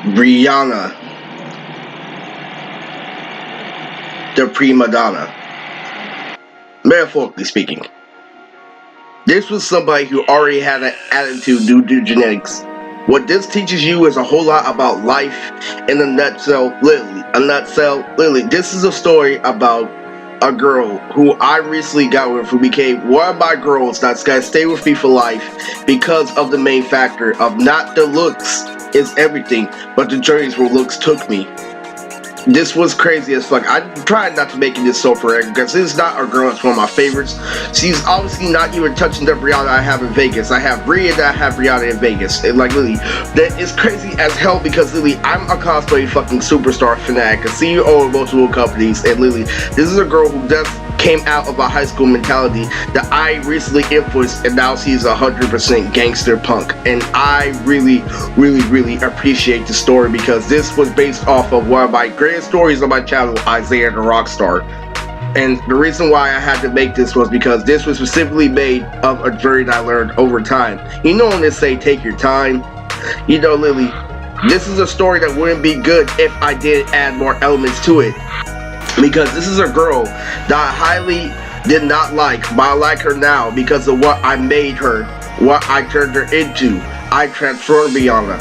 Briana, the prima donna. Metaphorically speaking. This was somebody who already had an attitude due to genetics. What this teaches you is a whole lot about life in a nutshell, literally. This is a story about a girl who I recently got with, who became one of my girls that's gonna stay with me for life because of the main factor of not the looks is everything, but the journeys where looks took me. This was crazy as fuck. I tried not to make this so correct because this is not a girl. It's one of my favorites. She's obviously not even touching the Briana I have in Vegas. I have Briana, I have Briana in Vegas. And like literally, that is crazy as hell because literally, I'm a cosplay fucking superstar fanatic, a CEO of multiple companies, and literally, this is a girl who just came out of a high school mentality that I recently influenced, and now she's 100% gangster punk. And I really appreciate the story because this was based off of one of my greatest stories on my channel, Isiah the Rockstar. And the reason why I had to make this was because this was specifically made of a journey that I learned over time. You know when they say take your time? You know, Lily, this is a story that wouldn't be good if I didn't add more elements to it. Because this is a girl that I highly did not like, but I like her now because of what I made her, what I turned her into. I transformed Briana,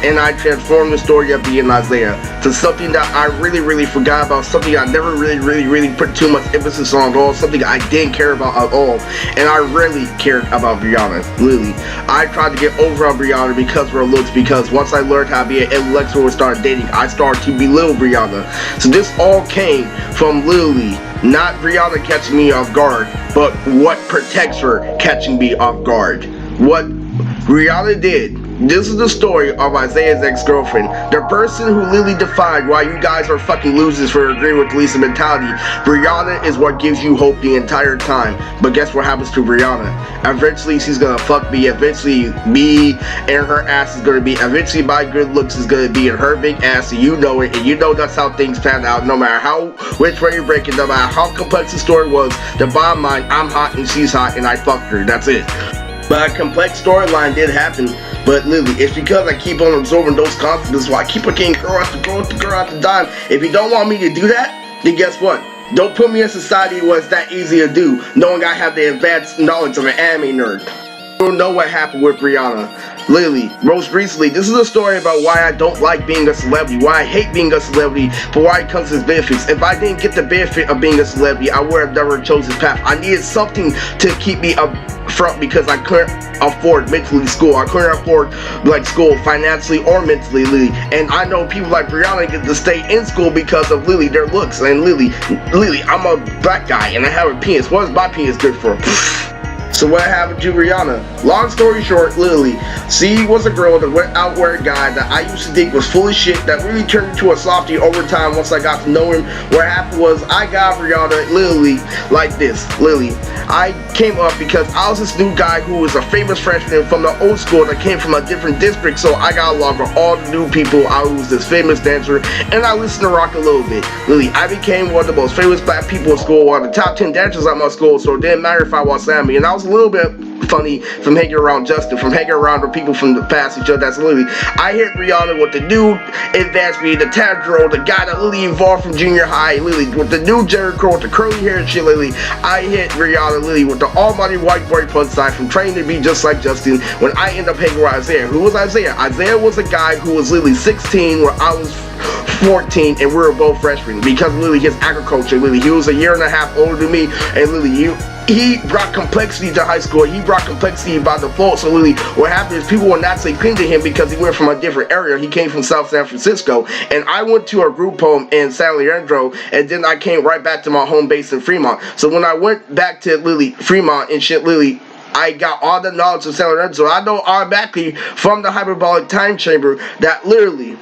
and I transformed the story of being Isiah to something that I really forgot about, something I never really put too much emphasis on at all, something I didn't care about at all, and I rarely cared about Briana, literally. I tried to get over on Briana because of her looks, because once I learned how to be an intellectual and started dating, I started to belittle Briana. So this all came from literally not Briana catching me off guard, but what protects her catching me off guard. What Briana did. This is the story of Isiah's ex-girlfriend, the person who literally defined why you guys are fucking losers for agreeing with Lisa mentality. Briana is what gives you hope the entire time. But guess what happens to Briana? Eventually she's gonna fuck me. Eventually me and her ass is gonna be. Eventually my good looks is gonna be in her big ass, and you know it. And you know that's how things pan out. No matter which way you break it, no matter how complex the story was, the bottom line, I'm hot and she's hot and I fucked her. That's it. But a complex storyline did happen. But literally, it's because I keep on absorbing those confidence, why I keep on getting girl after girl after dime. If you don't want me to do that, then guess what? Don't put me in society where it's that easy to do, knowing I have the advanced knowledge of an anime nerd. You don't know what happened with Briana. Literally, most recently, this is a story about why I don't like being a celebrity, why I hate being a celebrity, but why it comes to benefits. If I didn't get the benefit of being a celebrity, I would have never chosen this path. I needed something to keep me up front because I couldn't afford mentally school. I couldn't afford like school financially or mentally, Lily. And I know people like Briana get to stay in school because of Lily, their looks. And Lily, I'm a black guy and I have a penis. What is my penis good for? So what happened to Briana? Long story short, literally, she was a girl that went out with a guy that I used to think was full of shit that really turned into a softie over time once I got to know him. What happened was I got Briana literally like this. Literally, I came up because I was this new guy who was a famous freshman from the old school that came from a different district, so I got along with all the new people. I was this famous dancer and I listened to rock a little bit. Literally, I became one of the most famous black people in school, one of the top 10 dancers at my school, so it didn't matter if I was Sammy. And I was a little bit funny from hanging around Justin, from hanging around with people from the past each other. That's literally, I hit Briana with the new advanced me, the Tadro, the guy that literally evolved from junior high, literally with the new Jerry Curl with the curly hair and shit. Literally, I hit Briana literally with the almighty white boy punch side from training to be just like Justin. When I ended up hanging with Isiah, who was Isiah? Isiah was a guy who was literally 16 when I was 14 and we were both freshmen because literally his agriculture, literally he was a year and a half older than me, and literally he brought complexity to high school. He brought complexity by default. So literally what happened is people were naturally pinned to him because he went from a different area. He came from South San Francisco, and I went to a group home in San Leandro, and then I came right back to my home base in Fremont. So when I went back to literally Fremont and shit, literally I got all the knowledge of San Leandro. So I know automatically from the hyperbolic time chamber that literally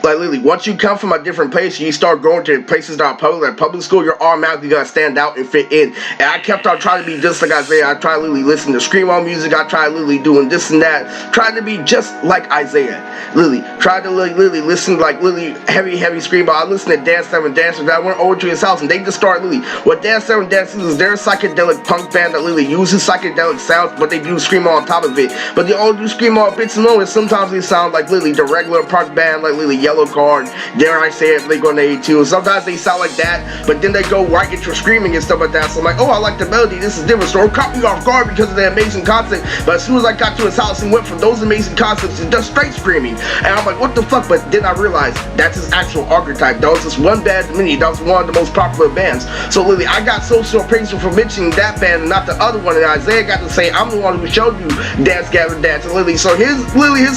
Like literally, once you come from a different place, you start going to places that are public, like public school, you're automatically gonna stand out and fit in. And I kept on trying to be just like Isiah. I tried literally listening to screamo music. I tried literally doing this and that, trying to be just like Isiah. Literally, tried to literally listen like literally heavy screamo. I listened to Dance 7 Dancers. I went over to his house and they just started literally. What Dance 7 Dancers is their psychedelic punk band that literally uses psychedelic sounds, but they do screamo on top of it. But they all do screamo bits and moments. Sometimes they sound like literally the regular punk band, like literally Yellow Card, dare I say it, Blink-182. Sometimes they sound like that, but then they go right into screaming and stuff like that. So I'm like, oh, I like the melody, this is different. So it caught me off guard because of the amazing concept. But as soon as I got to his house and went from those amazing concepts to just straight screaming, and I'm like, what the fuck? But then I realized that's his actual archetype. That was just one band to many. That was one of the most popular bands. So literally, I got so praised for mentioning that band and not the other one. And Isiah got to say, I'm the one who showed you Dance Gavin Dance. And literally, so his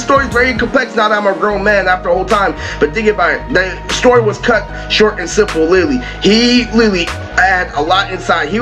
story is very complex now that I'm a grown man after a whole time. But think about it, the story was cut short and simple. Literally, he literally had a lot inside. He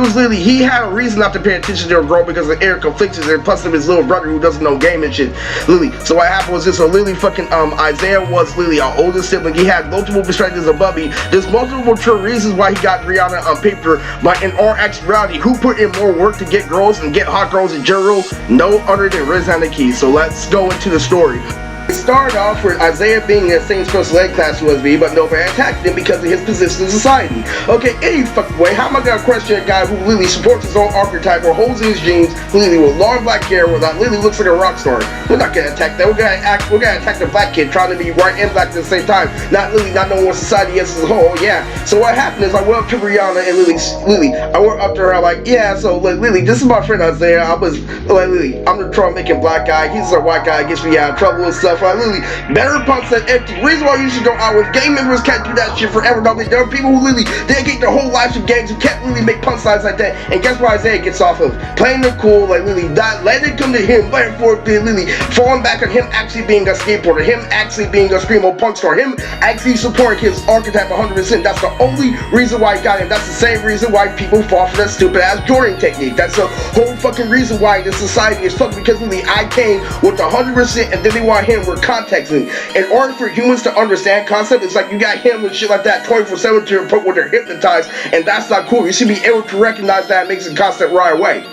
had a reason not to pay attention to a girl because of air conflicts and plus of his little brother who doesn't know game and shit. Literally, so what happened was this. So literally, fucking Isiah was literally our older sibling. He had multiple perspectives above me. There's multiple true reasons why he got Briana on paper, but in our actuality, who put in more work to get girls and get hot girls in general? No other than Riz and the Key. So let's go into the story. It started off with Isiah being in the same special ed class as me, but nobody attacked him because of his position in society. Okay, any fucking way, how am I gonna question a guy who literally supports his own archetype or holds in his jeans, literally with long black hair, that literally looks like a rock star? We're not gonna attack that. We're gonna attack the black kid trying to be white and black at the same time, not knowing what society is as a whole. Yeah. So what happened is I went up to Briana and literally, I went up to her like, yeah. So like, literally, this is my friend Isiah. I was like, literally, I'm the troublemaking black guy. He's a white guy. Gets me out of trouble and stuff. I literally better punch that empty. Reason why you should go out with gang members can't do that shit forever. There are people who literally dedicate their whole lives to gangs who can't really make punch lines like that. And guess what Isiah gets off of? Playing the cool, like literally not letting it come to him, letting for it to literally falling back on him actually being a skateboarder, him actually being a screamo punk star, him actually supporting his archetype 100%. That's the only reason why he got him. That's the same reason why people fall for that stupid ass Jordan technique. That's the whole fucking reason why this society is fucked, because literally I came with 100% and then they want him with context. In order for humans to understand concept, it's like you got him with shit like that 24/7 to the point where they're hypnotized, and that's not cool. You should be able to recognize that and makes the concept right away.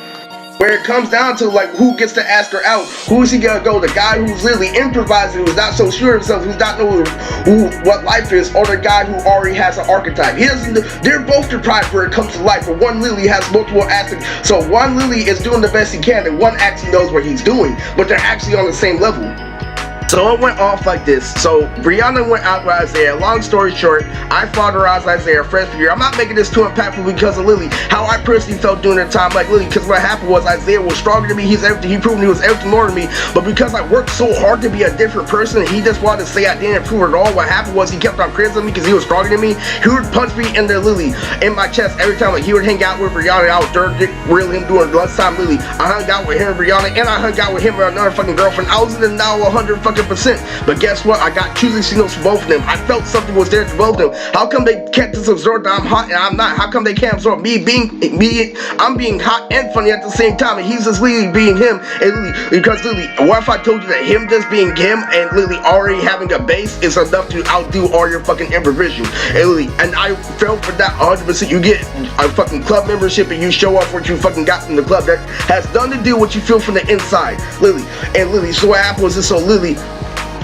Where it comes down to like who gets to ask her out, who is he gonna go? The guy who's literally improvising, who's not so sure of himself, who's not knowing what life is, or the guy who already has an archetype. He doesn't. They're both deprived where it comes to life, but one literally has multiple aspects. So one literally is doing the best he can, and one actually knows what he's doing, but they're actually on the same level. So it went off like this. So Briana went out with Isiah. Long story short, I fatherized Isiah freshman year. I'm not making this too impactful because of Lily, how I personally felt during the time like Lily, because what happened was Isiah was stronger than me. He's everything. He proved he was everything more than me. But because I worked so hard to be a different person, he just wanted to say I didn't prove it at all. What happened was he kept on criticizing me because he was stronger than me. He would punch me in the Lily in my chest every time. Like he would hang out with Briana. I would dirt reel him doing lunchtime Lily. I hung out with him and Briana, and I hung out with him and another fucking girlfriend. I was in the now 100%. But guess what? I got choosing signals from both of them. I felt something was there to both of them. How come they can't just absorb that I'm hot and I'm not? How come they can't absorb me being me? I'm being hot and funny at the same time, and he's just literally being him. And literally, because literally, what if I told you that him just being him and literally already having a base is enough to outdo all your fucking improvisation? And literally, and I fell for that 100%. You get a fucking club membership and you show off what you fucking got from the club. That has nothing to do with what you feel from the inside, literally. And literally, so what happened was this. So literally,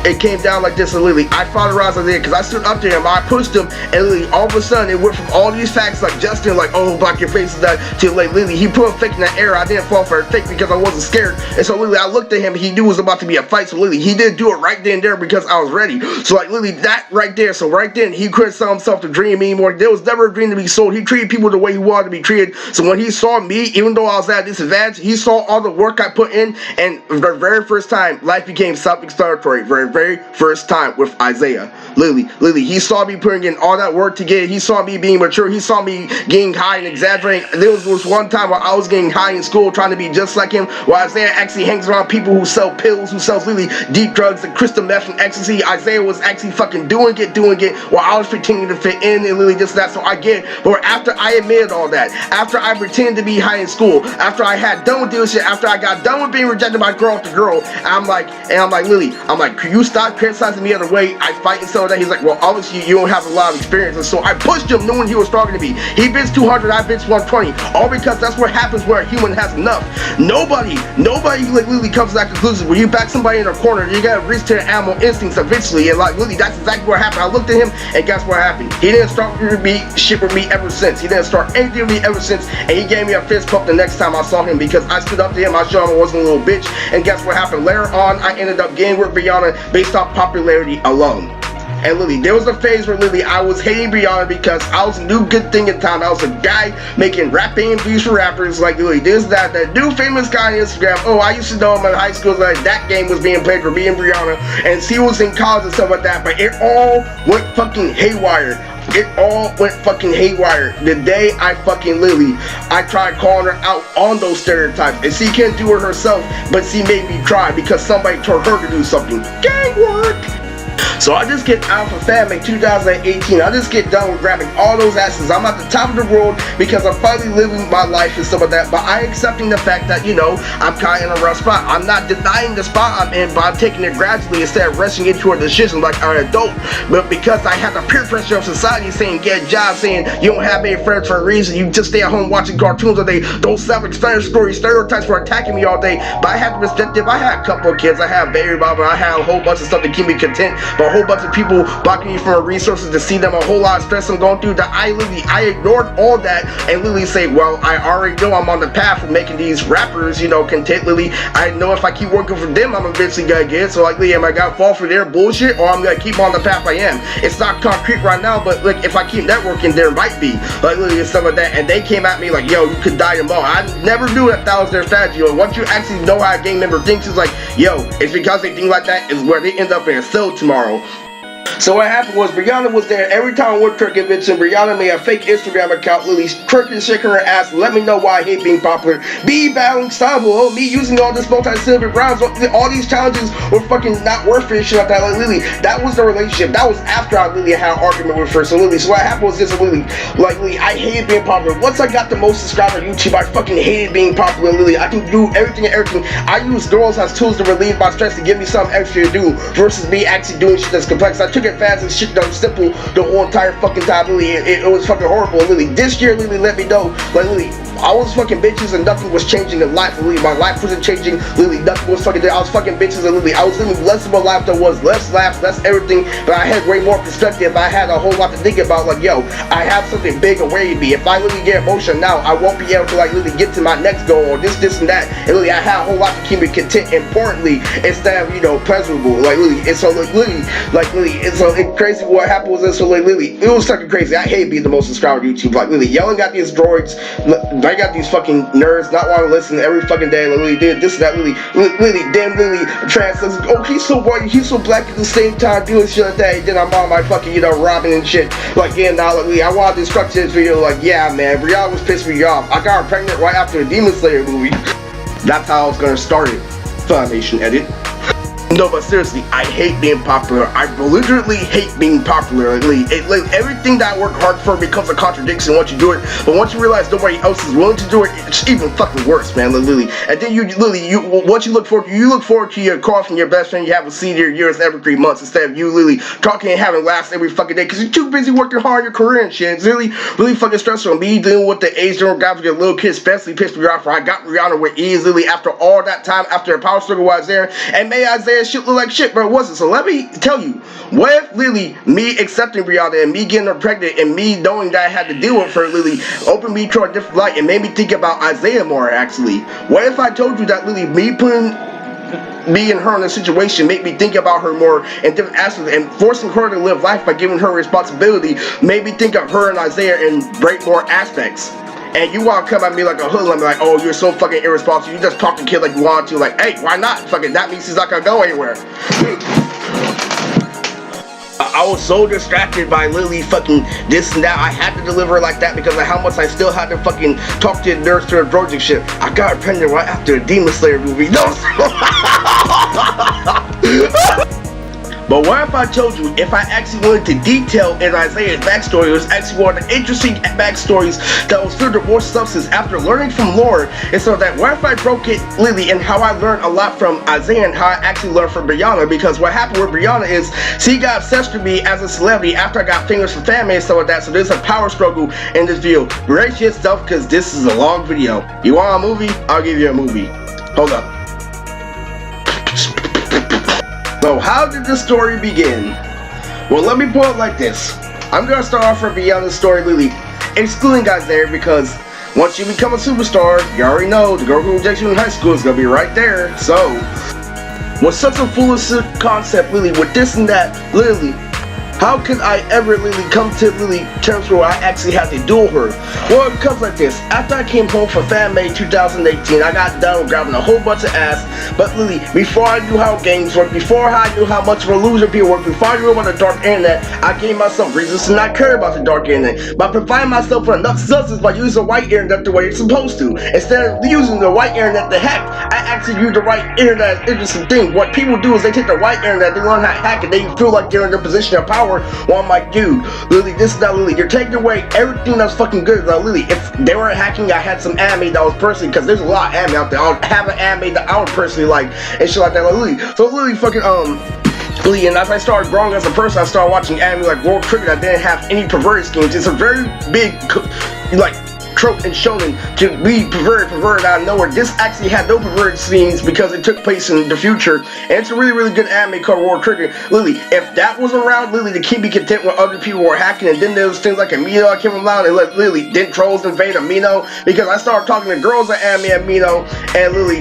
it came down like this, and literally, I fatherized Isiah because I stood up to him, I pushed him, and literally, all of a sudden, it went from all these facts like Justin, like, oh, block your face and that, to like, literally, he put a fake in that air. I didn't fall for a fake because I wasn't scared, and so literally, I looked at him, he knew it was about to be a fight, so literally, he didn't do it right then and there because I was ready. So like, literally, that right there, so right then, he couldn't sell himself to dream anymore. There was never a dream to be sold. He treated people the way he wanted to be treated. So when he saw me, even though I was at a disadvantage, he saw all the work I put in, and the very first time, life became self-explanatory. Very first time with Isiah. Literally, he saw me putting in all that work to get it. He saw me being mature. He saw me getting high and exaggerating. There was one time where I was getting high in school trying to be just like him, while Isiah actually hangs around people who sell pills, who sells literally deep drugs and crystal meth and ecstasy. Isiah was actually fucking doing it while I was pretending to fit in and literally just that. So I get it. But after I admitted all that, after I pretended to be high in school, after I had done with this shit, after I got done with being rejected by girl after girl, I'm like Lily, I'm like, you you stop criticizing me other way, I fight and so that. He's like, well, obviously you don't have a lot of experience, and so I pushed him knowing he was stronger than me. He bench 200, I bench 120, all because that's what happens where a human has enough. Nobody like literally comes to that conclusion. When you back somebody in a corner, you gotta reach to the animal instincts eventually, and like literally that's exactly what happened. I looked at him, and guess what happened? He didn't start with me, shit with me ever since. He didn't start anything with me ever since, and he gave me a fist pump the next time I saw him because I stood up to him, I showed him I wasn't a little bitch, and guess what happened? Later on, I ended up getting with Briana based off popularity alone. And literally, there was a phase where literally I was hating Briana because I was a new good thing in town. I was a guy making rap interviews for rappers, like literally this, that new famous guy on Instagram. Oh, I used to know him in high school, like that game was being played for me and Briana, and she was in college and stuff like that, but it all went fucking haywire. It all went fucking haywire the day I fucking literally, I tried calling her out on those stereotypes, and she can't do it herself, but she made me cry because somebody told her to do something. Gang work! So I just get out of family 2018. I just get done with grabbing all those asses. I'm at the top of the world because I'm finally living my life and stuff like that. But I accepting the fact that, you know, I'm kind of in a rough spot. I'm not denying the spot I'm in, but I'm taking it gradually instead of rushing into a decision like an adult. But because I have the peer pressure of society saying get a job, saying you don't have any friends for a reason, you just stay at home watching cartoons all day, those self-explanatory stereotypes for attacking me all day. But I have the perspective. I had a couple of kids. I have baby mama. I have a whole bunch of stuff to keep me content. But a whole bunch of people blocking me from resources to see them, a whole lot of stress I'm going through, that I ignored all that and literally say, well, I already know I'm on the path of making these rappers, you know, content. Literally, I know if I keep working for them, I'm eventually gonna get it. So like, am I gonna fall for their bullshit, or I'm gonna keep on the path I am? It's not concrete right now, but like if I keep networking, there might be like literally stuff like that. And they came at me like, yo, you could die tomorrow. I never knew that was their strategy. Or once you actually know how a gang member thinks, it's like, yo, it's because they think like that is where they end up in a cell tomorrow. So what happened was Briana was there every time I went to her convention. Briana made a fake Instagram account, literally crooked shaking her ass, let me know why I hate being popular. Me battling Sabo, oh, me using all this multi-silver rounds, all these challenges were fucking not worth it, shit like that. Like literally, that was the relationship. That was after I literally had an argument with her. So literally, so what happened was this, literally, like literally, I hated being popular. Once I got the most subscribers on YouTube, I fucking hated being popular. Literally, I can do everything and everything. I use girls as tools to relieve my stress, to give me something extra to do, versus me actually doing shit that's complex. I took it fast and shit that was simple the whole entire fucking time. Literally, it was fucking horrible. Literally, this year literally let me know, like literally, I was fucking bitches and nothing was changing in life. Literally, my life wasn't changing. Literally, nothing was fucking there. I was fucking bitches and literally, I was living less of a life that was less laughs, less everything, but I had way more perspective. I had a whole lot to think about. Like, yo, I have something big awaiting me. If I literally get emotional now, I won't be able to like literally get to my next goal or this and that. And literally, I had a whole lot to keep me content. Importantly, instead of, you know, pleasurable. Like literally, and so like literally, and so it crazy. What happened was this. So like literally, it was fucking crazy. I hate being the most subscribed on YouTube. Like literally, yelling at these droids. I got these fucking nerds not want to listen every fucking day. Like literally, did this and that. Literally, damn, literally, trans. Oh, he's so white, he's so black at the same time, doing shit like that. And then I'm on my fucking, you know, robbing and shit. Like, yeah, now, like, I wanted to destruct this video. Like, yeah, man, Briana was pissing me off. I got her pregnant right after the Demon Slayer movie. That's how I was gonna start it. Foundation edit. No, but seriously, I hate being popular. I literally hate being popular. Like, everything that I work hard for becomes a contradiction once you do it. But once you realize nobody else is willing to do it, it's even fucking worse, man. Literally. And then what you look forward to your call from your best friend you haven't seen your years every 3 months, instead of you literally talking and having laughs every fucking day because you're too busy working hard on your career and shit. It's really fucking stressful. Me dealing with the age demographic of little kids, especially pissed me off. I got Briana with ease literally after all that time, after the power struggle was there, and made Isiah shit look like shit, but it wasn't. So let me tell you, what if literally me accepting Briana and me getting her pregnant and me knowing that I had to deal with her literally opened me to a different light and made me think about Isiah more, actually? What if I told you that literally me putting me and her in a situation made me think about her more and different aspects, and forcing her to live life by giving her responsibility made me think of her and Isiah in great more aspects? And you want to come at me like a hoodlum, like, oh, you're so fucking irresponsible, you just talk to kid like you want to, like, hey, why not? Fucking, that means he's not gonna go anywhere. I was so distracted by literally fucking this and that. I had to deliver like that because of how much I still had to fucking talk to the nurse to the droids and shit. I got her pregnant right after the Demon Slayer movie. No. But what if I told you, if I actually went into detail in Isiah's backstory, it was actually one of the interesting backstories that was filled with more substance after learning from Lord. And so that what if I broke it, Lily, and how I learned a lot from Isiah and how I actually learned from Briana, because what happened with Briana is she got obsessed with me as a celebrity after I got famous from family and stuff like that. So there's a power struggle in this video. Brace yourself because this is a long video. You want a movie? I'll give you a movie. Hold up. So how did the story begin? Well, let me put it like this. I'm gonna start off with Briana's story, Lily, excluding guys there, because once you become a superstar, you already know the girl who rejects you in high school is gonna be right there. So, with such a foolish concept, Lily, with this and that, Lily, how could I ever, Lily, come to, Lily, terms where I actually had to duel her? Well, it comes like this. After I came home from Fan May 2018, I got done grabbing a whole bunch of ass. But, Lily, before I knew how games work, before I knew how much of a loser people work, before I knew about the dark internet, I gave myself reasons to not care about the dark internet. By providing myself with enough substance by using the white internet the way it's supposed to. Instead of using the white internet to hack, I actually use the white internet as an interesting thing. What people do is they take the white internet, they learn how to hack it, they feel like they're in their position of power. Well, I'm like, dude, Lily, this is not Lily. You're taking away everything that's fucking good. Now, Lily, if they were hacking, I had some anime that was personally, because there's a lot of anime out there. I'll have an anime that I would personally like, and shit like that. Like, Lily. So, Lily, fucking, Lily, and as I started growing as a person, I started watching anime like World Trigger that didn't have any perverted schemes. It's a very big, like, trope and shonen to be perverted out of nowhere. This actually had no perverted scenes because it took place in the future, and it's a really, really good anime called World Trigger. Lily, if that was around, Lily, to keep me content when other people were hacking, and then there was things like Amino that came around and let Lily, then trolls invade Amino, because I started talking to girls at anime Amino, and Lily,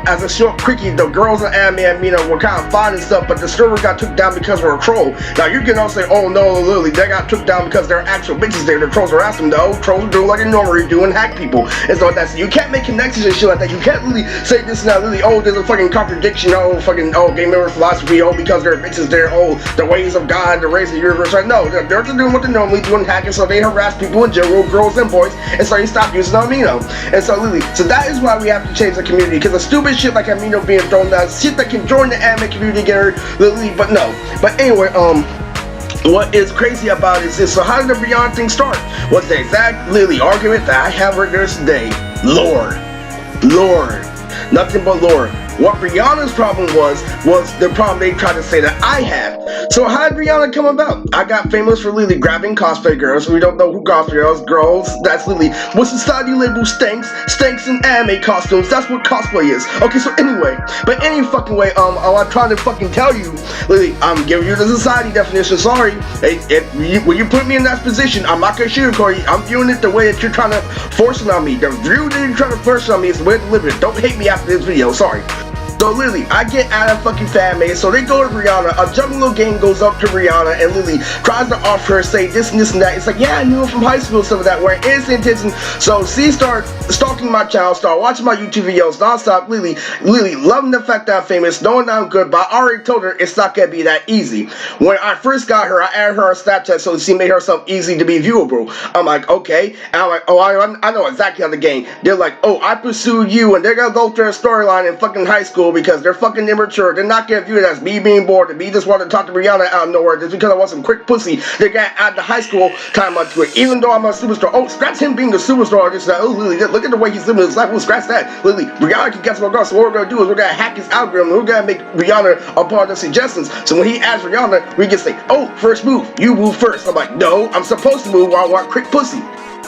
as a short quickie, the girls at anime Amino were kind of fine and stuff, but the server got took down because we're a troll. Now you can also say, oh no, Lily, they got took down because there are actual bitches there. The trolls are asking, no, trolls do like a normal do and hack people and stuff like that. So you can't make connections and shit like that. You can't really say this and that, Lily, oh, there's a fucking contradiction, oh, fucking, oh, game over philosophy, oh, because there are bitches there, oh, the ways of God, the race of the universe. Like, no, they're just doing what they normally do and hacking, so they harass people in general, girls and boys, and so you stop using Amino. And so, Lily, so that is why we have to change the community, because the stupid shit like Amino being thrown down, shit that can join the anime community together, Lily, but no. But anyway, what is crazy about it is this. So how did the Briana thing start? Was the exact Lily argument that I have right there today. Lord. Nothing but Lord. What Briana's problem was the problem they tried to say that I had. So how did Briana come about? I got famous for Lily grabbing cosplay girls. We don't know who cosplay girls. That's Lily. What society label stinks in anime costumes. That's what cosplay is. Okay, so anyway, but any fucking way, I'm trying to fucking tell you, Lily, I'm giving you the society definition. Sorry, when you put me in that position, I'm not gonna sugarcoat you. I'm viewing it the way that you're trying to force it on me. The view that you're trying to force it on me is the way to live it. Don't hate me after this video. Sorry. So Lily, I get out of fucking fan made, so they go to Briana, a jungle little gang goes up to Briana, and Lily tries to offer her, say this and this and that. It's like, yeah, I knew her from high school, stuff like that, where innocent intention. So she started stalking my channel, started watching my YouTube videos nonstop. Lily, loving the fact that I'm famous, knowing that I'm good, but I already told her it's not gonna be that easy. When I first got her, I added her on Snapchat, so she made herself easy to be viewable. I'm like, okay, and I'm like, oh, I know exactly how the game. They're like, oh, I pursued you, and they're gonna go through a storyline in fucking high school because they're fucking immature. They're not gonna view it as me being bored and me just wanting to talk to Briana out of nowhere just because I want some quick pussy. They got add the high school time onto it, even though I'm a superstar. Oh, scratch him being a superstar. Just oh, Lily, look at the way he's living his life. Oh, scratch that. Lily, Briana can guess what girl. So what we're gonna do is we're gonna hack his algorithm. We're gonna make Briana a part of the suggestions. So when he adds Briana, we can say, oh, first move. You move first. I'm like, no, I'm supposed to move while I want quick pussy.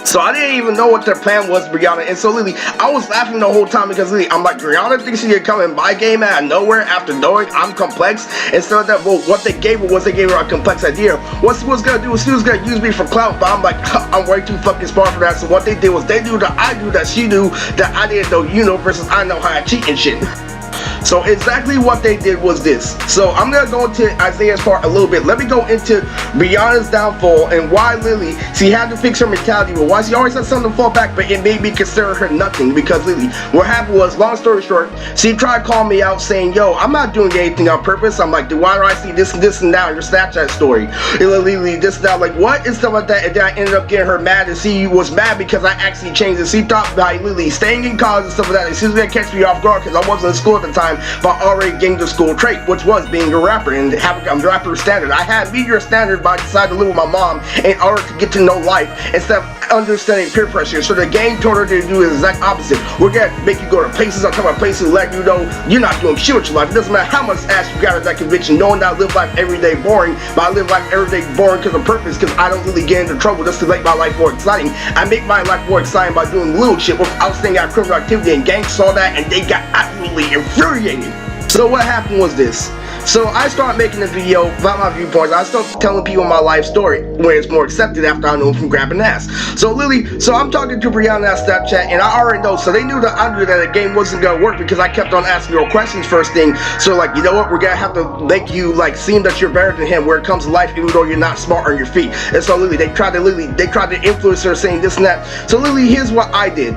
So I didn't even know what their plan was, Briana. And so Lily, I was laughing the whole time because Lily, I'm like, Briana thinks she can come and buy game out of nowhere after knowing I'm complex. Instead of that, well, what they gave her was they gave her a complex idea. What she was gonna do was she was gonna use me for clout, but I'm like, I'm way too fucking smart for that. So what they did was they knew that I knew that she knew that I didn't know, you know, versus I know how to cheat and shit. So exactly what they did was this. So I'm gonna go into Isiah's part a little bit. Let me go into Briana's downfall and why Lily, she had to fix her mentality, but why she always had something to fall back, but it made me consider her nothing. Because Lily, what happened was, long story short, she tried to call me out saying, yo, I'm not doing anything on purpose. I'm like, why do I see this and this and that in your Snapchat story? And Lily, this and that, like what and stuff like that. And then I ended up getting her mad, and she was mad because I actually changed it. She thought by Lily staying in college and stuff like that, and she was gonna catch me off guard because I wasn't in school at the time. time, but I already gained the school trait, which was being a rapper and having a rapper standard. I had meteor standard, but I decided to live with my mom in order to get to know life instead of understanding peer pressure. So the game told her to do the exact opposite. We're gonna make you go to places, I'll come to places, let you know you're not doing shit with your life. It doesn't matter how much ass you got at that conviction, knowing that I live life every day boring, but I live life every day boring because of purpose, because I don't really get into trouble just to make my life more exciting. I make my life more exciting by doing little shit without staying out criminal activity, and gangs saw that and they got absolutely infuriated. So what happened was this. So I started making a video about my viewpoints. I started telling people my life story where it's more accepted after I know from grabbing ass. So I'm talking to Briana on Snapchat, and I already know, so they knew that I knew that the game wasn't gonna work because I kept on asking real questions first thing. So like, you know what, we're gonna have to make you like seem that you're better than him where it comes to life, even though you're not smart on your feet. And so they tried to influence her saying this and that. So here's what I did.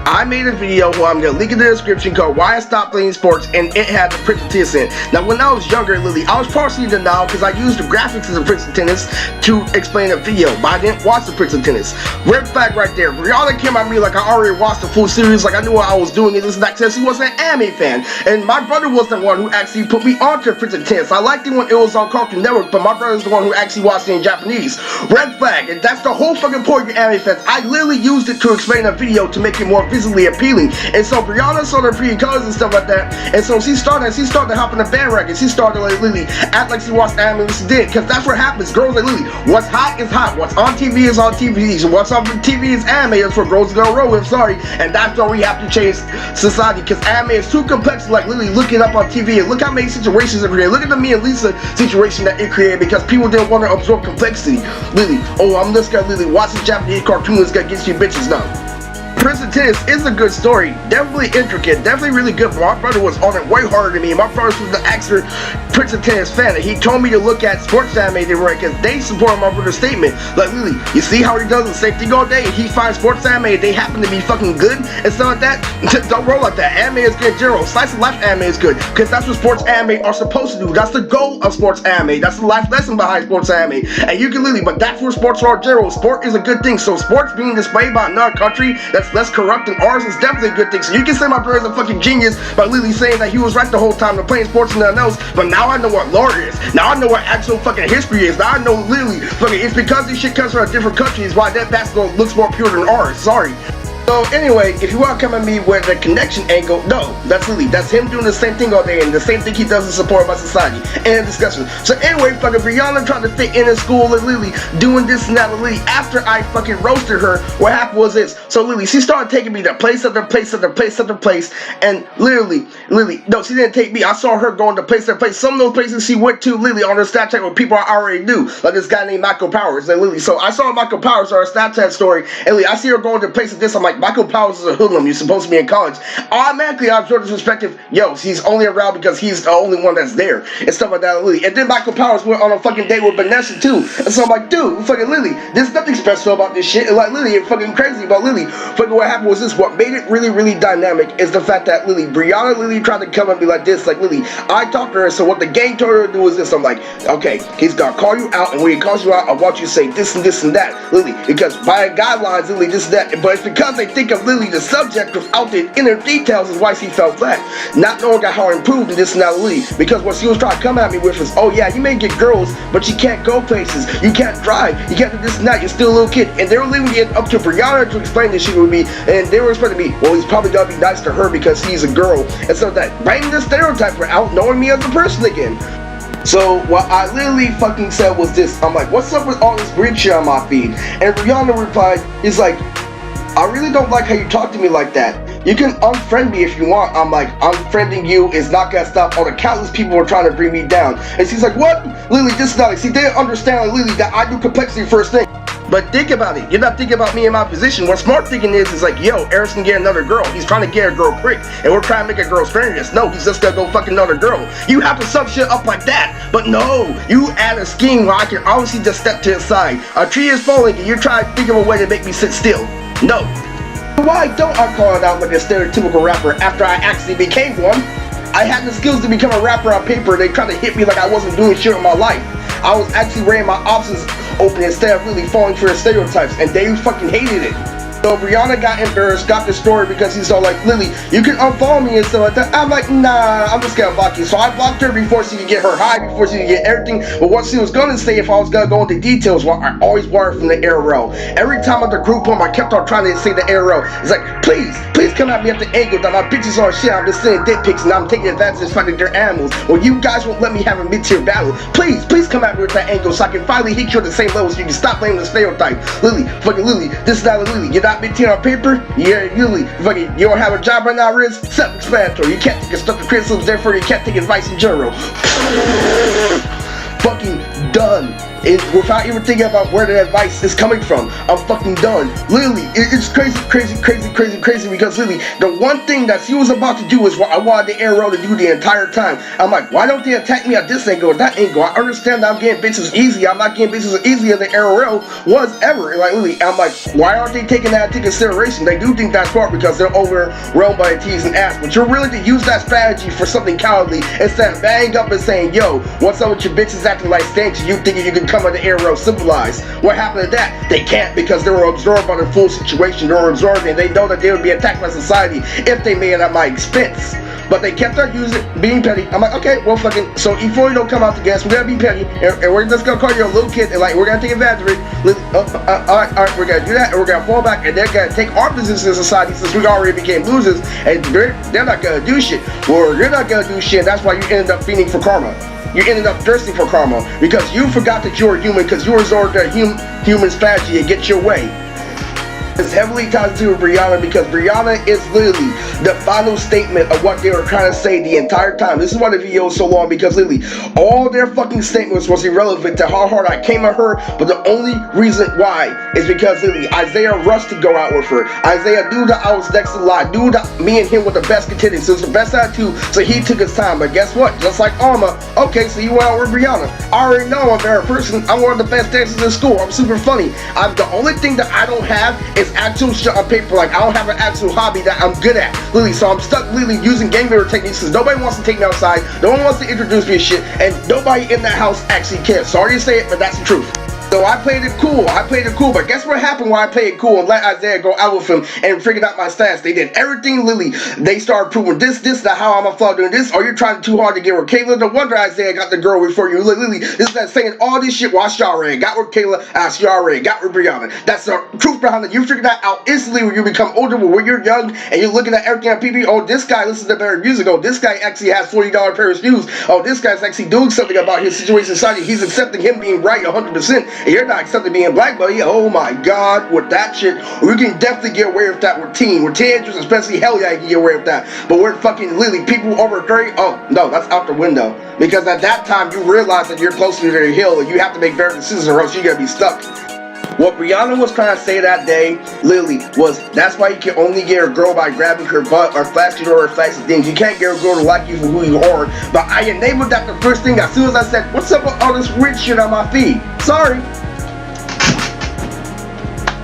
I made a video where I'm gonna link in the description called Why I Stopped Playing Sports, and it had the Prince of Tennis in. Now when I was younger, I was partially in denial because I used the graphics of the Prince of Tennis to explain a video, but I didn't watch the Prince of Tennis. Red flag right there. Briana came at me like I already watched the full series, like I knew what I was doing, and this and that, because he wasn't an anime fan. And my brother was the one who actually put me onto Prince of Tennis. I liked it when it was on Cartoon Network, but my brother's the one who actually watched it in Japanese. Red flag, and that's the whole fucking point of your anime fans. I literally used it to explain a video to make it more visually appealing. And so Briana saw the pretty colors and stuff like that, and so she started to hop on the bandwagon. She started like act like she watched anime when she did, because that's what happens. Girls like what's hot is hot, what's on TV is on TV, so what's on TV is anime. That's what girls are gonna roll with, sorry. And that's why we have to change society, because anime is too complex to like look it up on TV, and look how many situations it created. Look at the me and Lisa situation that it created because people didn't want to absorb complexity. Oh, I'm just gonna watch the Japanese cartoon that's gonna get you bitches now. Prince of Tennis is a good story, definitely intricate, definitely really good, but my brother was on it way harder than me. My brother was the expert Prince of Tennis fan, and he told me to look at sports anime they were, because they support my brother's statement. Like you see how he does the same thing all day, and he finds sports anime, they happen to be fucking good, and stuff like that. Don't roll like that. Anime is good in general. Slice of life anime is good, because that's what sports anime are supposed to do. That's the goal of sports anime. That's the life lesson behind sports anime. And you can but that's what sports are in general. Sport is a good thing, so sports being displayed by another country that's less corrupt than ours is definitely a good thing. So you can say my brother's a fucking genius by saying that he was right the whole time to playing sports and nothing else, but now I know what lore is. Now I know what actual fucking history is. Now I know it's because this shit comes from different countries why that basketball looks more pure than ours. Sorry. So anyway, if you want to come at me with the connection angle, no, that's him doing the same thing all day, and the same thing he does in support by society and discussion. So anyway, fucking Briana tried to fit in school with doing this and that with after I fucking roasted her. What happened was this. So she started taking me to place after place after place after place, and no, she didn't take me. I saw her going to place after place. Some of those places she went to on her Snapchat with people I already knew, like this guy named Michael Powers. And so I saw Michael Powers on her Snapchat story, and I see her going to places this. I'm like, Michael Powers is a hoodlum, you're supposed to be in college. Automatically I absorb this perspective, he's only around because he's the only one that's there, and stuff like that. And then Michael Powers went on a fucking date with Vanessa too, and so I'm like, dude, fucking there's nothing special about this shit. Like it's fucking crazy about fucking what happened was this. What made it really dynamic is the fact that Briana tried to come at me like this, like I talked to her, so what the gang told her to do is this. I'm like, okay, he's gonna call you out, and when he calls you out, I want you to say this and this and that, because by guidelines, this and that, but it's because they think of the subject without the inner details is why she fell flat, not knowing how to improve in this and that, because what she was trying to come at me with is, oh yeah, you may get girls, but you can't go places, you can't drive, you can't do this and that, you're still a little kid. And they were leaving it up to Briana to explain this shit with me, and they were explaining to me, well, he's probably gonna be nice to her because he's a girl, and so that bringing the stereotype for out knowing me as a person again. So what I fucking said was this. I'm like, what's up with all this weird shit on my feed? And Briana replied, he's like, I really don't like how you talk to me like that. You can unfriend me if you want. I'm like, unfriending you is not gonna stop all the countless people who are trying to bring me down. And she's like, what? This is not, see, they didn't understand that I do complexity first thing. But think about it. You're not thinking about me in my position. What smart thinking is like, yo, Eric's gonna get another girl. He's trying to get a girl quick, and we're trying to make a girl stranger's. No, he's just gonna go fucking another girl. You have to sum shit up like that. But no, you add a scheme where I can obviously just step to the side. A tree is falling, and you're trying to think of a way to make me sit still. No. Why don't I call it out like a stereotypical rapper after I actually became one? I had the skills to become a rapper on paper. They tried to hit me like I wasn't doing shit in my life. I was actually wearing my options open instead of falling for the stereotypes, and they fucking hated it. So Briana got embarrassed, got the story because he's all like, Lily, you can unfollow me and stuff like that. I'm like, nah, I'm just gonna block you. So I blocked her before she could get her high, before she could get everything. But what she was gonna say, if I was gonna go into details, well, I always wanted from the ARL. Every time at the group home, I kept on trying to say the ARL. It's like, please come at me at the angle that my bitches are shit. I'm just sending dick pics and I'm taking advantage of fighting their animals. Well, you guys won't let me have a mid-tier battle. Please come at me with that angle so I can finally hit you at the same level so you can stop blaming the stereotype. Lily, fucking Lily, this is not Lily. You're not mid-tier on paper? Yeah, Lily, fucking, you don't have a job right now, Riz? Self-explanatory. You can't take constructive criticism, therefore you can't take advice in general. Fucking done. Without even thinking about where the advice is coming from. I'm fucking done. Literally, it's crazy because literally, the one thing that she was about to do is what I wanted the arrow to do the entire time. I'm like, why don't they attack me at this angle or that angle? I understand that I'm getting bitches easy. I'm not getting bitches as easy as the arrow was ever. Like, literally, I'm like, why aren't they taking that into consideration? They do think that's smart because they're overwhelmed by the T's and A's. But you're willing to use that strategy for something cowardly instead of banging up and saying, yo, what's up with your bitches acting like stanks? You thinking you can come at the arrow civilized? What happened to that? They can't because they were absorbed by the full situation. They were absorbed and they know that they would be attacked by society if they made it at my expense. But they kept on being petty. I'm like, okay, well, fucking, so before you don't come out to gas, we're gonna be petty, and we're just gonna call you a little kid, and like, we're gonna take advantage of it. Alright, we're gonna do that, and we're gonna fall back, and they're gonna take our position in society since we already became losers, and they're not gonna do shit. Well, you're not gonna do shit, and that's why you ended up feeding for karma. You ended up thirsting for karma because you forgot that you were human because you resorted to human strategy and get your way. It's heavily tied to Briana because Briana is literally the final statement of what they were trying to say the entire time. This is why the video is so long, because literally all their fucking statements was irrelevant to how hard I came at her, but the only reason why is because literally Isiah rushed to go out with her. Isiah knew that I was next to lie, knew that me and him were the best contenders, so it was the best attitude, so he took his time. But guess what? Just like Alma, okay, so you went out with Briana. I already know I'm a better person. I'm one of the best dancers in school. I'm super funny. The only thing that I don't have is actual shit on paper. Like, I don't have an actual hobby that I'm good at, literally. So I'm stuck literally using game theory techniques because nobody wants to take me outside, no one wants to introduce me to shit, and nobody in that house actually cares. Sorry to say it, but that's the truth. So I played it cool, but guess what happened when I played it cool and let Isiah go out with him and figured out my stats? They did everything, literally. They started proving this, that how I'm a flaw doing this, or you're trying too hard to get with Kayla. No wonder Isiah got the girl before you. Literally, this is that saying all this shit while she already got with Kayla, she already got with Briana. That's the truth behind it. You figure that out instantly when you become older, but when you're young and you're looking at everything on PB, oh, this guy listens to better music, oh, this guy actually has $40 pair of shoes, oh, this guy's actually doing something about his situation in society, he's accepting him being right 100%, and you're not accepting being black, buddy. Oh my god, with that shit, we can definitely get away with that with teenagers especially. Hell yeah, I can get away with that. But we're fucking literally people over 30, oh no, that's out the window. Because at that time you realize that you're closer to the hill and you have to make better decisions or else you're gonna be stuck. What Briana was trying to say that day, literally, was that's why you can only get a girl by grabbing her butt or flashing her or flashing things. You can't get a girl to like you for who you are. But I enabled that the first thing as soon as I said, what's up with all this weird shit on my feed? Sorry.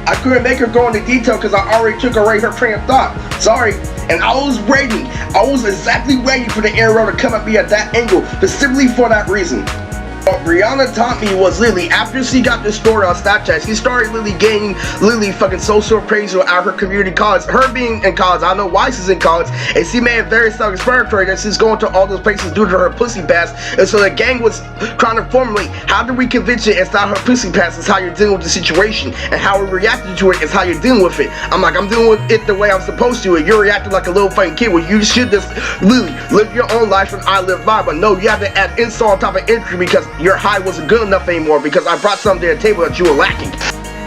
I couldn't make her go into detail because I already took away her train of thought. Sorry. And I was waiting. I was exactly waiting for the arrow to come at me at that angle, specifically for that reason. What Briana taught me was literally after she got this story on Snapchat, she started literally gaining literally fucking social appraisal at her community college. Her being in college, I don't know why she's in college, and she made it very self-explanatory that she's going to all those places due to her pussy pass. And so the gang was trying to formulate how do we convince you it's not her pussy pass, it's how you're dealing with the situation, and how we're reacting to it is how you're dealing with it. I'm like, I'm dealing with it the way I'm supposed to, and you're reacting like a little fucking kid where you should just literally live your own life and I live mine. But no, you have to add insult on top of injury because your high wasn't good enough anymore because I brought something to the table that you were lacking.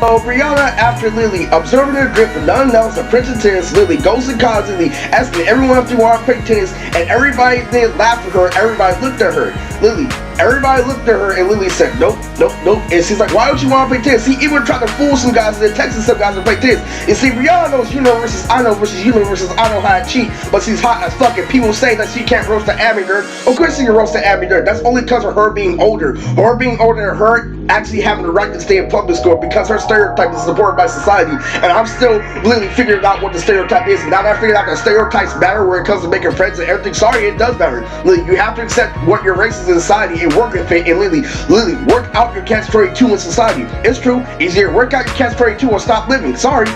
So Briana, after Lily observing her grip and nothing else, the Prince of Tennis, Lily goes to college, Lily asking everyone if they want to play tennis, and everybody did laugh at her, everybody looked at her. Lily, everybody looked at her, and Lily said, nope. And she's like, why don't you want to play tennis? She even tried to fool some guys and then texted some guys to play tennis. And see, Briana knows you know versus I know versus you know versus I know how to cheat, but she's hot as fuck, and people say that she can't roast the amateur. Of course she can roast the amateur. That's only because of her being older. Her being older than her actually having the right to stay in public school because her stereotype is supported by society. And I'm still literally figuring out what the stereotype is. And now that I figured out that stereotypes matter when it comes to making friends and everything, sorry, it does matter. Literally, you have to accept what your race is in society and work with it and literally work out your catch-22 in society. It's true, easier to work out your catch-22 or stop living. Sorry.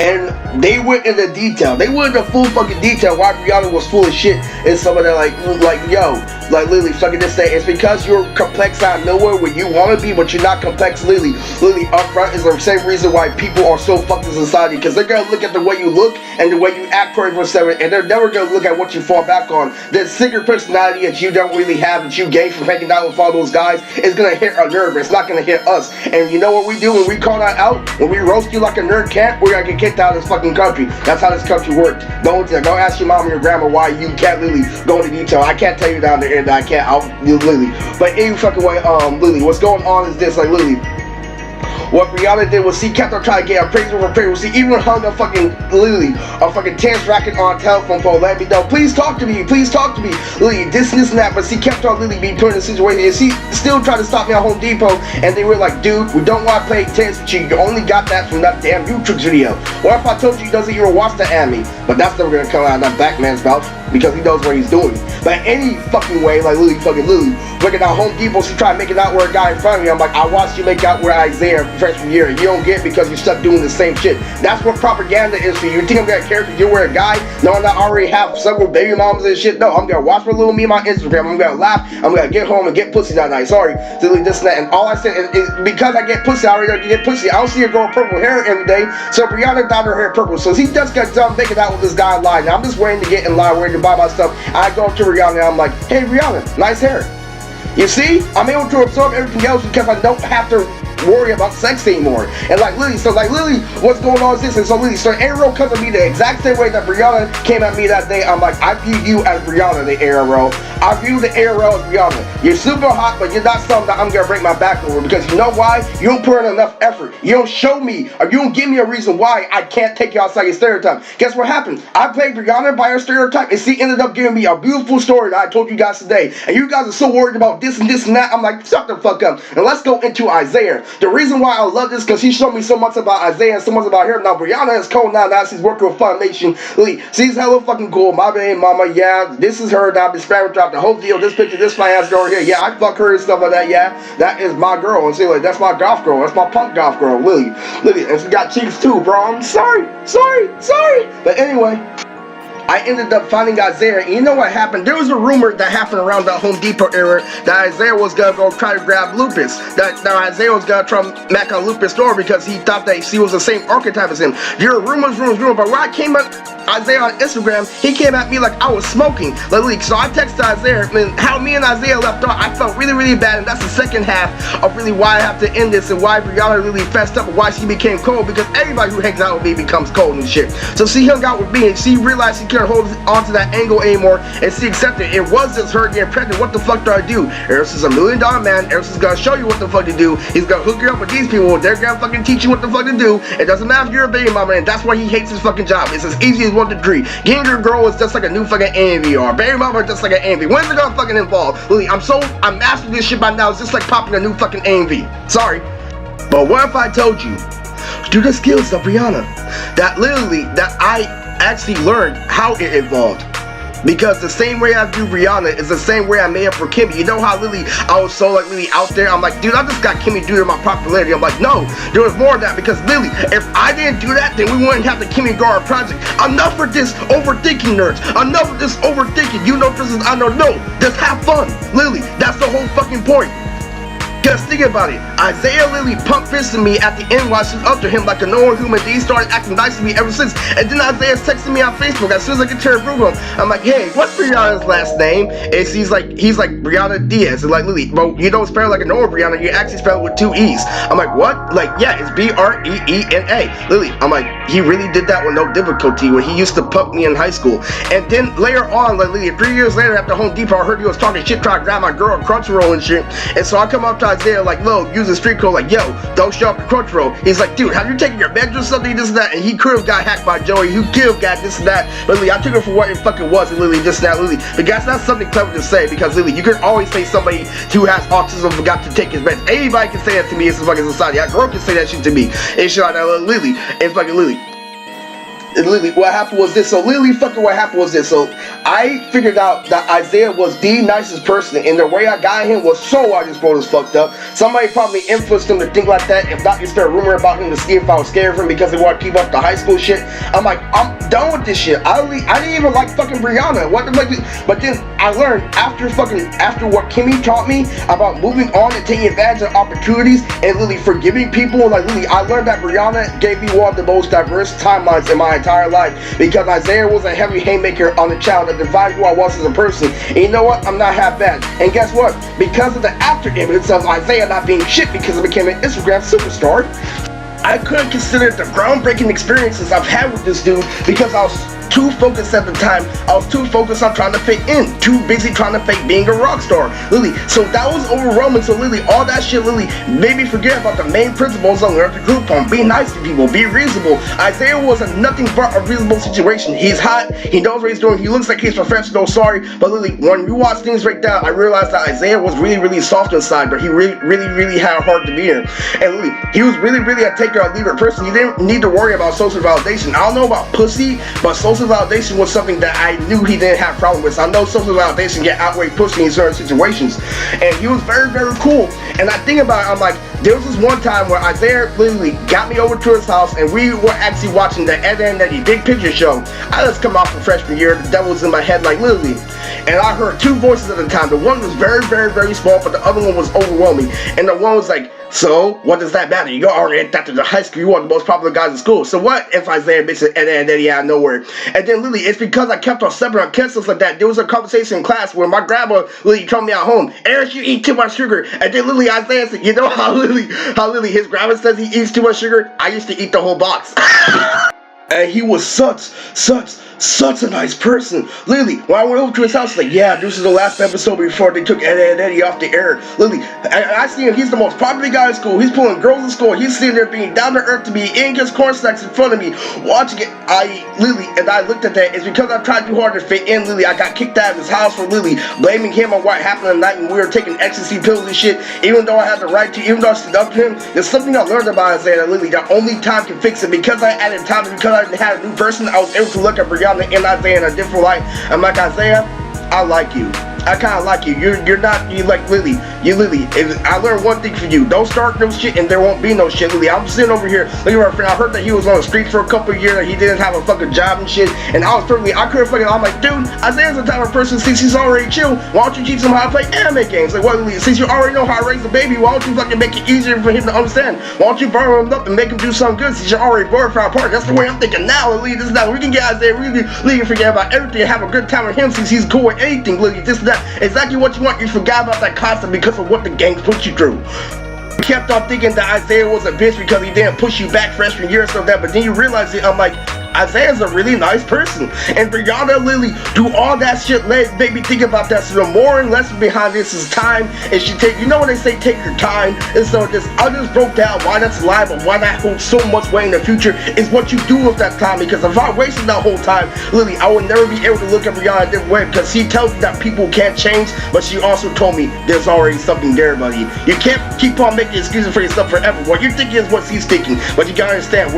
And they went into detail. They went into full fucking detail why Briana was full of shit and some of that, like yo, like Lily, fucking this thing. It's because you're complex out of nowhere where you want to be, but you're not complex, Lily. Lily, up front is the same reason why people are so fucked in society, because they're gonna look at the way you look and the way you act 24/7, and they're never gonna look at what you fall back on. The secret personality that you don't really have, that you gain from hanging out with all those guys, is gonna hit a nerve. It's not gonna hit us. And you know what we do when we call that out? When we roast you like a nerd cat, we're gonna get kicked out of this fucking country. That's how this country works. Don't ask your mom or your grandma why you can't Lily go into detail. I can't tell you down there, and I can't. Lily. But any fucking way, Lily, what's going on is this, like Lily. What Briana did was she kept on trying to get a praise over praise. She even hung a fucking Lily, a fucking tense racket on a telephone pole, let me know, please talk to me, Lily, this and that. But she kept on Lily being put in a situation, and she still tried to stop me at Home Depot. And they were like, dude, we don't want to play tense with you. You only got that from that damn YouTube video. What if I told you he doesn't even watch the anime? But that's never gonna come out of that black man's mouth, because he knows what he's doing. But any fucking way, like Lily, looking at Home Depot, she tried making out with a guy in front of me. I'm like, I watched you make out with Isiah freshman year. You don't get it because you stuck doing the same shit. That's what propaganda is for you. You think I'm gonna care if you're with a guy knowing I already have several baby mamas and shit? No, I'm gonna watch my little me on my Instagram. I'm gonna laugh. I'm gonna get home and get pussy that night. Sorry, Lily, this and that. And all I said is because I get pussy, I already gonna get pussy. I don't see a girl with purple hair every day. So Briana dyed her hair purple. So he just got done making out with this guy in line. Now I'm just waiting to get in line, waiting to buy my stuff. I go up to Briana and I'm like, hey Briana, nice hair. You see, I'm able to absorb everything else because I don't have to worry about sex anymore. And like Lily, what's going on is this? And so Lily, so Arrow comes at me the exact same way that Briana came at me that day. I'm like, I view you as Briana, the Arrow. I view the Arrow as Briana. You're super hot, but you're not something that I'm gonna break my back over, because you know why? You don't put in enough effort. You don't show me, or you don't give me a reason why I can't take you outside your stereotype. Guess what happened? I played Briana by her stereotype, and she ended up giving me a beautiful story that I told you guys today. And you guys are so worried about this and this and that. I'm like, shut the fuck up. And let's go into Isiah. The reason why I love this, because she showed me so much about Isiah and so much about her. Now Briana is cold now. Now she's working with Funimation. She's hella fucking cool. My baby mama, yeah, this is her. Now I've been spamming drop the whole deal. This picture, this fine ass girl here, yeah, I fuck her and stuff like that. Yeah, that is my girl. And see, like, that's my goth girl. That's my punk goth girl, Lily. And she got cheeks too, bro. I'm sorry. But anyway, I ended up finding Isiah, and you know what happened? There was a rumor that happened around the Home Depot era that Isiah was gonna go try to grab Lupus. That Isiah was gonna try to smack on Lupus' door because he thought that she was the same archetype as him. There were rumors. But when I came at Isiah on Instagram, he came at me like I was smoking. So I texted Isiah, and how me and Isiah left off, I felt really, really bad, and that's the second half of really why I have to end this and why Briana really fessed up and why she became cold, because everybody who hangs out with me becomes cold and shit. So she hung out with me, and she realized she couldn't hold on to that angle anymore, and she accepted it was just her getting pregnant. What the fuck do I do? Eros is $1 million man. Eros is gonna show you what the fuck to do. He's gonna hook you up with these people. They're gonna fucking teach you what the fuck to do. It doesn't matter if you're a baby mama, and that's why he hates his fucking job. It's as easy as 1 to 3. Getting your girl is just like a new fucking AMV, or baby mama is just like an AMV. When's it gonna fucking involve? Lily, I'm mastering this shit by now. It's just like popping a new fucking AMV. Sorry. But what if I told you, through the skills of Briana, that literally, that I actually learned how it evolved? Because the same way I do Briana is the same way I made up for Kimmy. You know how Lily, I was so like Lily out there. I'm like, dude, I just got Kimmy due to my popularity. I'm like, no, there was more of that, because Lily, if I didn't do that, then we wouldn't have the Kimmy Gara project. Enough of this overthinking, nerds. Enough of this overthinking. You know this is, I know, no, just have fun. Lily, that's the whole fucking point. Because think about it, Isiah Lily pump fisted me at the end while she was up to him like a normal human. He started acting nice to me ever since. And then Isiah's texting me on Facebook as soon as I get to her room. I'm like, hey, what's Briana's last name? And he's like Briana Diaz. And like, Lily, bro, you don't spell it like a normal Briana, you actually spell it with 2 E's. I'm like, what? Like, yeah, it's Breena. Lily, I'm like, he really did that with no difficulty when he used to pump me in high school. And then later on, like Lily, 3 years later after Home Depot, I heard he was talking shit, trying to grab my girl at Crunchyroll and shit. And so I come up to Isiah like, look, use the street code, like, yo, don't show up to Crunchyroll. He's like, dude, have you taken your meds or something, this and that? And he could have got hacked by Joey, who could have got this and that. But Lily, I took it for what it fucking was, and Lily, this and that, Lily. But guys, that's something clever to say, because Lily, you can always say somebody who has autism forgot to take his meds. Anybody can say that to me in this fucking society. A girl can say that shit to me. And shit like that, Lily. And fucking Lily. literally, what happened was this. So literally, fucking, what happened was this. So I figured out that Isiah was the nicest person, and the way I got him was so I just bro was fucked up. Somebody probably influenced him to think like that. If not, you start a rumor about him to see if I was scared of him because they want to keep up the high school shit. I'm like, I'm done with this shit. I didn't even like fucking Briana. What the fuck? But then I learned after what Kimmy taught me about moving on and taking advantage of opportunities and literally forgiving people. Like literally, I learned that Briana gave me one of the most diverse timelines in my entire life because Isiah was a heavy haymaker on the child that defined who I was as a person. And you know what? I'm not half bad. And guess what? Because of the after evidence of Isiah not being shit because I became an Instagram superstar, I couldn't consider the groundbreaking experiences I've had with this dude because I was too focused at the time. I was too focused on trying to fit in, too busy trying to fake being a rock star, Lily. So that was overwhelming. So Lily, all that shit, Lily, made me forget about the main principles I learned the group on. Be nice to people, be reasonable. Isiah was a nothing but a reasonable situation. He's hot, he knows what he's doing, he looks like he's professional, sorry. But Lily, when you watch things break down, I realized that Isiah was really soft inside, but he really had a heart to be in. And Lily, he was really a take it or leave it person. He didn't need to worry about social validation. I don't know about pussy, but social validation was something that I knew he didn't have a problem with. So I know social validation get outweigh pussy in certain situations. And he was very cool. And I think about it, I'm like, there was this one time where Isiah literally got me over to his house and we were actually watching the Ed and Eddie Big Picture show. I just come off from freshman year, the devil was in my head like literally. And I heard two voices at the time. The one was very small, but the other one was overwhelming. And the one was like, so, what does that matter? You're already after the high school, you're one of the most popular guys in school. So what if Isiah makes it and Eddie out of nowhere? And then literally, it's because I kept on stepping on kids like that. There was a conversation in class where my grandma literally told me at home, Eric, you eat too much sugar. And then literally Isiah said, you know how literally his grandma says he eats too much sugar? I used to eat the whole box. And he was such a nice person. Literally, when I went over to his house, like, yeah, this is the last episode before they took Eddie off the air. Literally, I see him, he's the most popular guy in school. He's pulling girls in school. He's sitting there being down to earth to be in his corn snacks in front of me, watching it. And I looked at that. It's because I tried too hard to fit in, Lily. I got kicked out of his house for Lily, blaming him on what happened at night when we were taking ecstasy pills and shit. Even though I had the right to, even though I stood up to him, there's something I learned about Isiah that Lily, that only time can fix it. Because I added time and because I had a new person, I was able to look at Briana and Isiah in a different light. I'm like, Isiah, I like you. I kind of like you. You're not, you like Lily. You Lily. I learned one thing from you. Don't start no shit and there won't be no shit, Lily. I'm sitting over here. Look at my friend. I heard that he was on the streets for a couple of years. That he didn't have a fucking job and shit. And I couldn't fucking, I'm like, dude, Isiah's the type of person, since he's already chill, why don't you teach him how to play anime games? Like, what, Lily? Since you already know how to raise a baby, why don't you fucking make it easier for him to understand? Why don't you burn him up and make him do something good since you're already bored for our part? That's the way I'm thinking now, Lily. This is that. We can get Isiah really forget about everything and have a good time with him since he's cool with anything, Lily. This and that. Exactly what you want. You forgot about that concept because of what the gang put you through. You kept on thinking that Isiah was a bitch because he didn't push you back freshman year or something like that, but then you realize it. I'm like, Isiah's a really nice person. And Briana Lily do all that shit, made me think about that. So the moral lesson behind this is time. It should take, you know when they say take your time? And so I just broke down why that's a lie, but why that holds so much weight in the future is what you do with that time. Because if I wasted that whole time, Lily, I would never be able to look at Briana a different way, because she tells me that people can't change, but she also told me there's already something there, buddy. You can't keep on making excuses for yourself forever. What you're thinking is what she's thinking, but you gotta understand,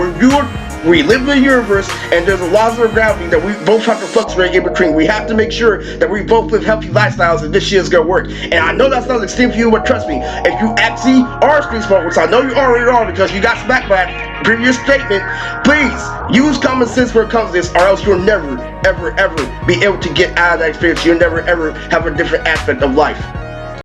we live in a universe, and there's a laws of gravity that we both have to fluctuate in between. We have to make sure that we both live healthy lifestyles, and this shit is gonna work. And I know that sounds extreme for you, but trust me, if you actually are a street smoker, which I know you already are because you got smacked by that previous statement, please use common sense when it comes to this, or else you'll never, ever be able to get out of that experience. You'll never, ever have a different aspect of life.